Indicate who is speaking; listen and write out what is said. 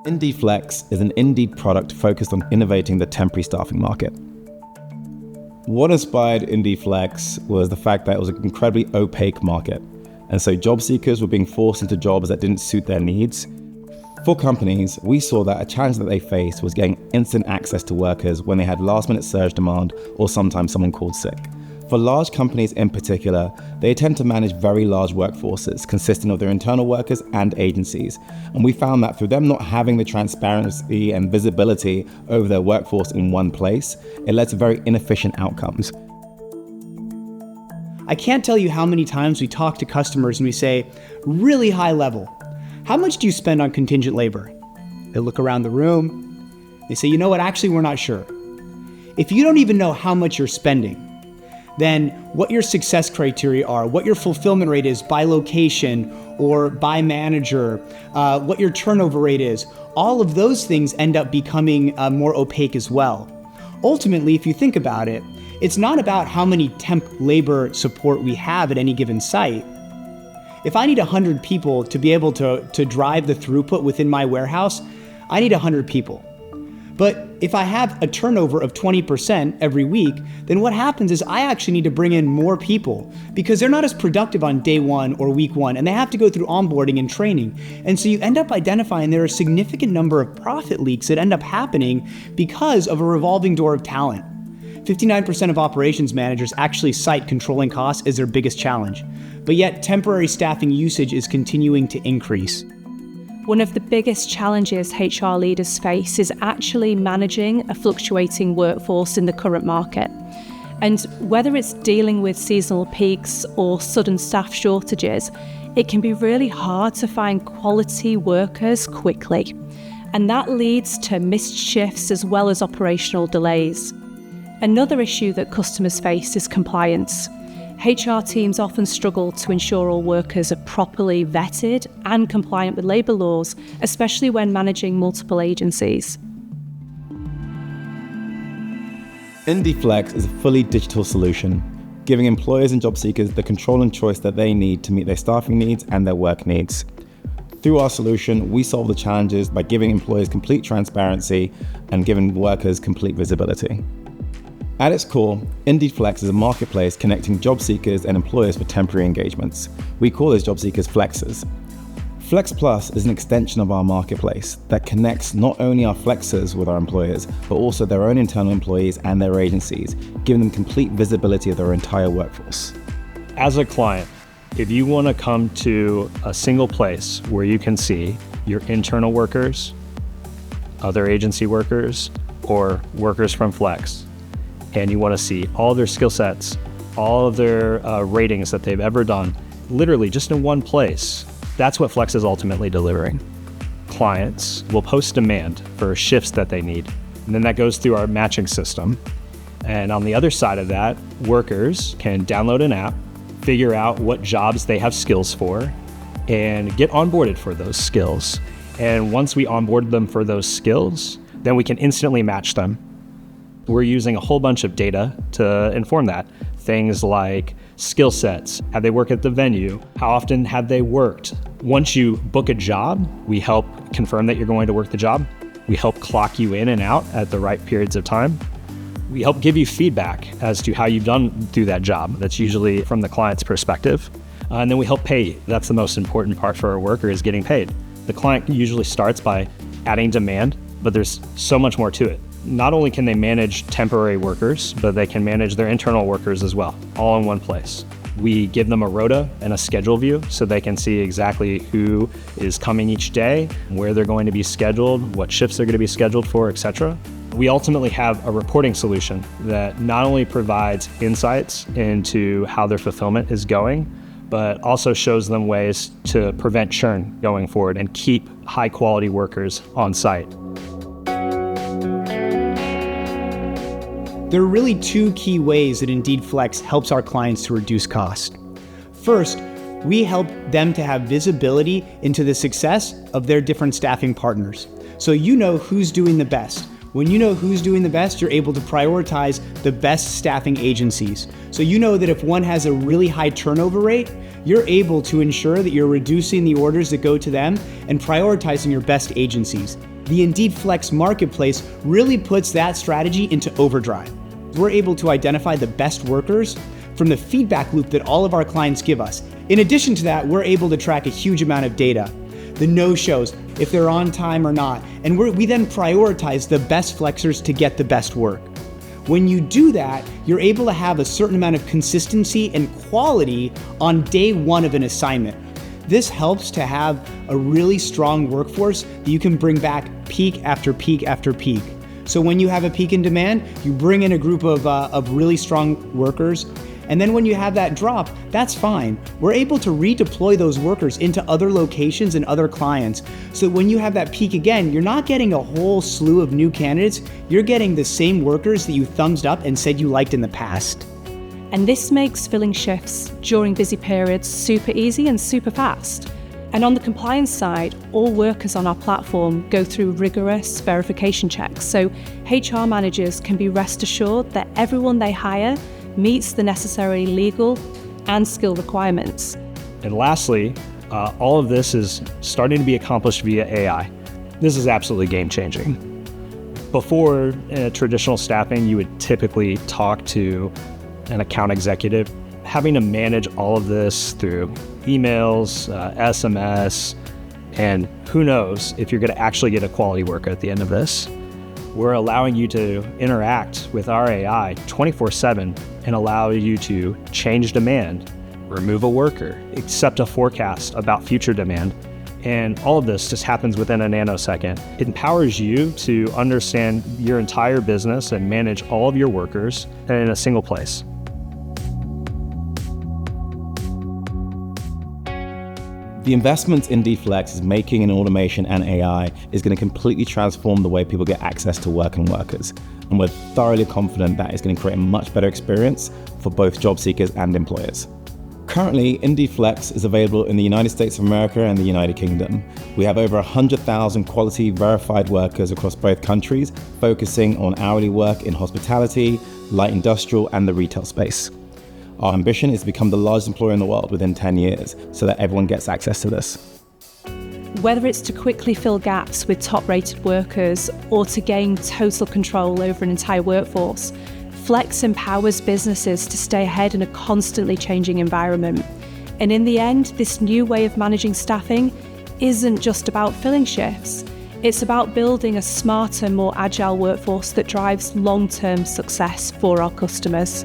Speaker 1: Indeed Flex is an Indeed product focused on innovating the temporary staffing market. What inspired Indeed Flex was the fact that it was an incredibly opaque market, and so job seekers were being forced into jobs that didn't suit their needs. For companies, we saw that a challenge that they faced was getting instant access to workers when they had last-minute surge demand or sometimes someone called sick. For large companies in particular, they tend to manage very large workforces consisting of their internal workers and agencies. And we found that through them not having the transparency and visibility over their workforce in one place, it led to very inefficient outcomes.
Speaker 2: I can't tell you how many times we talk to customers and we say, really high level, how much do you spend on contingent labor? They look around the room, they say, you know what, actually we're not sure. If you don't even know how much you're spending, then what your success criteria are, what your fulfillment rate is by location or by manager, what your turnover rate is, all of those things end up becoming more opaque as well. Ultimately, if you think about it, it's not about how many temp labor support we have at any given site. If I need 100 people to be able to drive the throughput within my warehouse, I need 100 people. But if I have a turnover of 20% every week, then what happens is I actually need to bring in more people because they're not as productive on day one or week one, and they have to go through onboarding and training. And so you end up identifying there are a significant number of profit leaks that end up happening because of a revolving door of talent. 59% of operations managers actually cite controlling costs as their biggest challenge, but yet temporary staffing usage is continuing to increase.
Speaker 3: One of the biggest challenges HR leaders face is actually managing a fluctuating workforce in the current market. And whether it's dealing with seasonal peaks or sudden staff shortages, it can be really hard to find quality workers quickly. And that leads to missed shifts as well as operational delays. Another issue that customers face is compliance. HR teams often struggle to ensure all workers are properly vetted and compliant with labour laws, especially when managing multiple agencies.
Speaker 1: Indeed Flex is a fully digital solution, giving employers and job seekers the control and choice that they need to meet their staffing needs and their work needs. Through our solution, we solve the challenges by giving employers complete transparency and giving workers complete visibility. At its core, Indeed Flex is a marketplace connecting job seekers and employers for temporary engagements. We call those job seekers flexers. Flex Plus is an extension of our marketplace that connects not only our flexers with our employers, but also their own internal employees and their agencies, giving them complete visibility of their entire workforce.
Speaker 4: As a client, if you want to come to a single place where you can see your internal workers, other agency workers, or workers from Flex, and you want to see all their skill sets, all of their ratings that they've ever done, literally just in one place, that's what Flex is ultimately delivering. Clients will post demand for shifts that they need, and then that goes through our matching system. And on the other side of that, workers can download an app, figure out what jobs they have skills for, and get onboarded for those skills. And once we onboard them for those skills, then we can instantly match them. We're using a whole bunch of data to inform that. Things like skill sets, have they worked at the venue? How often have they worked? Once you book a job, we help confirm that you're going to work the job. We help clock you in and out at the right periods of time. We help give you feedback as to how you've done through that job. That's usually from the client's perspective. And then we help pay you. That's the most important part for a worker, is getting paid. The client usually starts by adding demand, but there's so much more to it. Not only can they manage temporary workers, but they can manage their internal workers as well, all in one place. We give them a rota and a schedule view so they can see exactly who is coming each day, where they're going to be scheduled, what shifts they're going to be scheduled for, etc. We ultimately have a reporting solution that not only provides insights into how their fulfillment is going, but also shows them ways to prevent churn going forward and keep high quality workers on site.
Speaker 2: There are really two key ways that Indeed Flex helps our clients to reduce cost. First, we help them to have visibility into the success of their different staffing partners. So you know who's doing the best. When you know who's doing the best, you're able to prioritize the best staffing agencies. So you know that if one has a really high turnover rate, you're able to ensure that you're reducing the orders that go to them and prioritizing your best agencies. The Indeed Flex marketplace really puts that strategy into overdrive. We're able to identify the best workers from the feedback loop that all of our clients give us. In addition to that, we're able to track a huge amount of data, the no-shows, if they're on time or not, and we then prioritize the best flexers to get the best work. When you do that, you're able to have a certain amount of consistency and quality on day one of an assignment. This helps to have a really strong workforce that you can bring back peak after peak after peak. So when you have a peak in demand, you bring in a group of really strong workers. And then when you have that drop, that's fine. We're able to redeploy those workers into other locations and other clients. So when you have that peak again, you're not getting a whole slew of new candidates. You're getting the same workers that you thumbs up and said you liked in the past.
Speaker 3: And this makes filling shifts during busy periods super easy and super fast. And on the compliance side, all workers on our platform go through rigorous verification checks. So HR managers can be rest assured that everyone they hire meets the necessary legal and skill requirements.
Speaker 4: And lastly, all of this is starting to be accomplished via AI. This is absolutely game-changing. Before traditional staffing, you would typically talk to an account executive, having to manage all of this through emails, SMS, and who knows if you're going to actually get a quality worker at the end of this. We're allowing you to interact with our AI 24/7 and allow you to change demand, remove a worker, accept a forecast about future demand. And all of this just happens within a nanosecond. It empowers you to understand your entire business and manage all of your workers in a single place.
Speaker 1: The investments Indeed Flex is making in automation and AI is going to completely transform the way people get access to work and workers. And we're thoroughly confident that it's going to create a much better experience for both job seekers and employers. Currently, Indeed Flex is available in the United States of America and the United Kingdom. We have over 100,000 quality verified workers across both countries, focusing on hourly work in hospitality, light industrial, and the retail space. Our ambition is to become the largest employer in the world within 10 years so that everyone gets access to this.
Speaker 3: Whether it's to quickly fill gaps with top-rated workers or to gain total control over an entire workforce, Flex empowers businesses to stay ahead in a constantly changing environment. And in the end, this new way of managing staffing isn't just about filling shifts. It's about building a smarter, more agile workforce that drives long-term success for our customers.